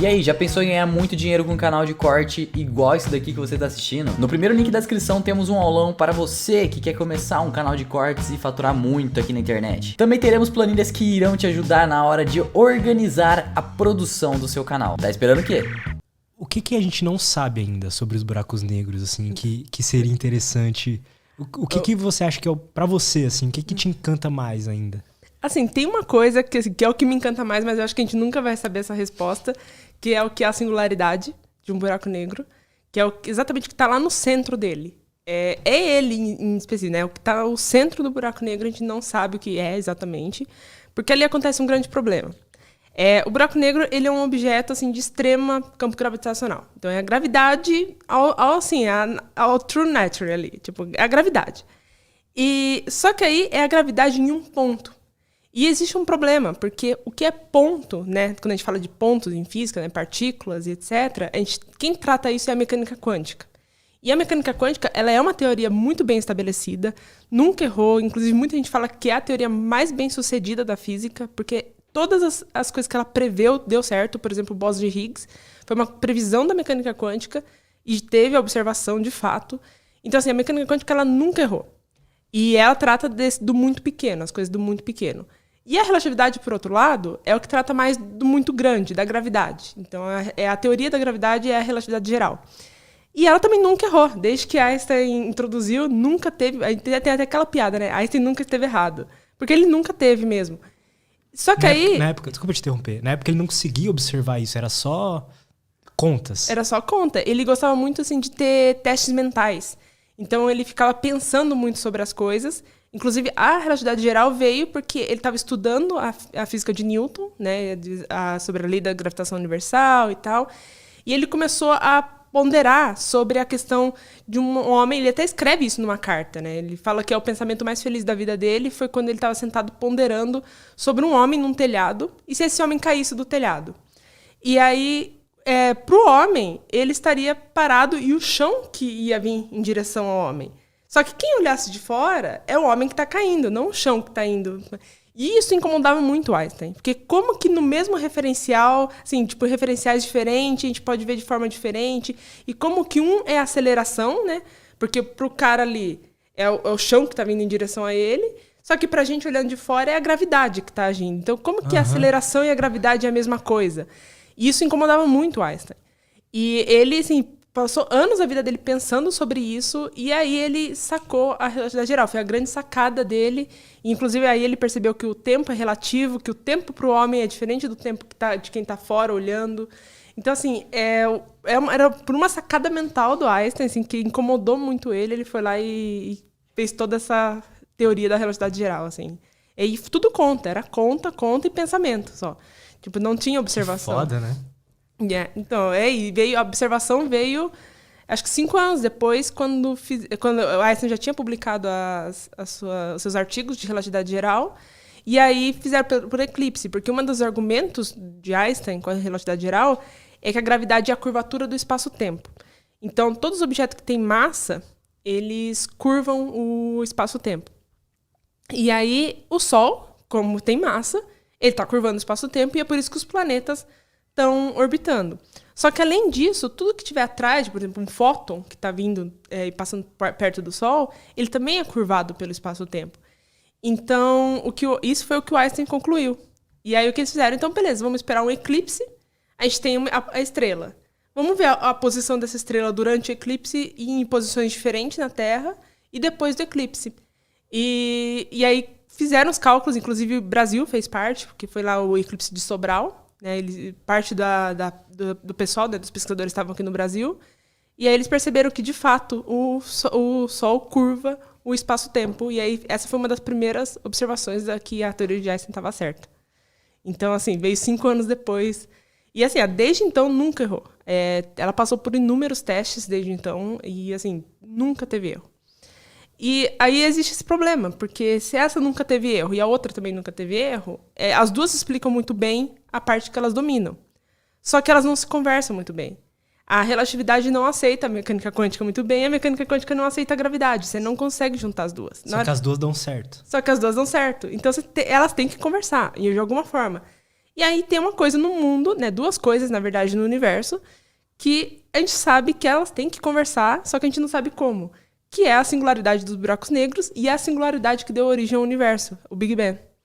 E aí, já pensou em ganhar muito dinheiro com um canal de corte igual esse daqui que você tá assistindo? No primeiro link da descrição temos um aulão para você que quer começar um canal de cortes e faturar muito aqui na internet. Também teremos planilhas que irão te ajudar na hora de organizar a produção do seu canal. Tá esperando o quê? O que a gente não sabe ainda sobre os buracos negros, assim, que seria interessante? O que você acha que é pra você, assim, o que te encanta mais ainda? Assim, tem uma coisa que é o que me encanta mais, mas eu acho que a gente nunca vai saber essa resposta, que é o que é a singularidade de um buraco negro, que é exatamente o que está lá no centro dele. É ele em específico, né? O que está no centro do buraco negro, a gente não sabe o que é exatamente, porque ali acontece um grande problema. O buraco negro, ele é um objeto assim, de extrema campo gravitacional. Então, é a gravidade ao true nature ali, tipo, é a gravidade. Só que aí é a gravidade em um ponto. E existe um problema, porque o que é ponto, né? Quando a gente fala de pontos em física, né, partículas e etc., quem trata isso é a mecânica quântica. E a mecânica quântica, ela é uma teoria muito bem estabelecida, nunca errou, inclusive muita gente fala que é a teoria mais bem sucedida da física, porque todas as coisas que ela preveu deu certo. Por exemplo, o Bose de Higgs foi uma previsão da mecânica quântica e teve a observação de fato. Então, assim, a mecânica quântica, ela nunca errou. E ela trata do muito pequeno, as coisas do muito pequeno. E a relatividade, por outro lado, é o que trata mais do muito grande, da gravidade. Então, a teoria da gravidade é a relatividade geral. E ela também nunca errou. Desde que Einstein introduziu, nunca teve... Tem até aquela piada, né? Einstein nunca esteve errado. Porque ele nunca teve mesmo. Só que Na época, desculpa te interromper, na época ele não conseguia observar isso, era só contas. Era só conta. Ele gostava muito, assim, de ter testes mentais. Então, ele ficava pensando muito sobre as coisas. Inclusive, a relatividade geral veio porque ele estava estudando a física de Newton, né, sobre a lei da gravitação universal e tal. E ele começou a ponderar sobre a questão de um homem. Ele até escreve isso numa carta, né? Ele fala que o pensamento mais feliz da vida dele foi quando ele estava sentado ponderando sobre um homem num telhado e se esse homem caísse do telhado. E aí, para o homem, ele estaria parado e o chão que ia vir em direção ao homem. Só que quem olhasse de fora é o homem que está caindo, não o chão que está indo. E isso incomodava muito Einstein. Porque como que no mesmo referencial, assim, tipo, referenciais diferentes, a gente pode ver de forma diferente. E como que um é a aceleração, né? Porque para o cara ali é o chão que está vindo em direção a ele. Só que para a gente olhando de fora é a gravidade que está agindo. Então como que a aceleração e a gravidade é a mesma coisa? E isso incomodava muito Einstein. E ele, assim... passou anos da vida dele pensando sobre isso, e aí ele sacou a relatividade geral. Foi a grande sacada dele. E, inclusive, aí ele percebeu que o tempo é relativo, que o tempo para o homem é diferente do tempo de quem está fora olhando. Então, assim, era por uma sacada mental do Einstein, assim, que incomodou muito ele. Ele foi lá e fez toda essa teoria da relatividade geral, assim. E tudo conta, era conta e pensamento só. Tipo, não tinha observação. Foda, né? Então, a observação veio, acho que 5 anos depois, quando o Einstein já tinha publicado os seus artigos de relatividade geral, e aí fizeram por eclipse, porque um dos argumentos de Einstein com a relatividade geral é que a gravidade é a curvatura do espaço-tempo. Então, todos os objetos que têm massa, eles curvam o espaço-tempo. E aí, o Sol, como tem massa, ele está curvando o espaço-tempo, e é por isso que os planetas estão orbitando. Só que, além disso, tudo que estiver atrás, por exemplo, um fóton que está vindo e passando perto do Sol, ele também é curvado pelo espaço-tempo. Então, isso foi o que o Einstein concluiu. E aí, o que eles fizeram? Então, beleza, vamos esperar um eclipse, a gente tem a estrela. Vamos ver a posição dessa estrela durante o eclipse e em posições diferentes na Terra e depois do eclipse. E aí, fizeram os cálculos, inclusive o Brasil fez parte, porque foi lá o eclipse de Sobral. Né, parte do pessoal, né, dos pesquisadores estavam aqui no Brasil, e aí eles perceberam que, de fato, o Sol curva o espaço-tempo, e aí essa foi uma das primeiras observações da que a teoria de Einstein estava certa. Então, assim, veio 5 anos depois, e assim, desde então nunca errou. Ela passou por inúmeros testes desde então, e assim, nunca teve erro. E aí existe esse problema, porque se essa nunca teve erro e a outra também nunca teve erro, as duas explicam muito bem a parte que elas dominam. Só que elas não se conversam muito bem. A relatividade não aceita a mecânica quântica muito bem, a mecânica quântica não aceita a gravidade. Você não consegue juntar as duas. Só que as duas dão certo. Só que as duas dão certo. Então elas têm que conversar, de alguma forma. E aí tem uma coisa no mundo, né, 2 coisas, na verdade, no universo, que a gente sabe que elas têm que conversar, só que a gente não sabe como. Que é a singularidade dos buracos negros e a singularidade que deu origem ao universo, o Big Bang.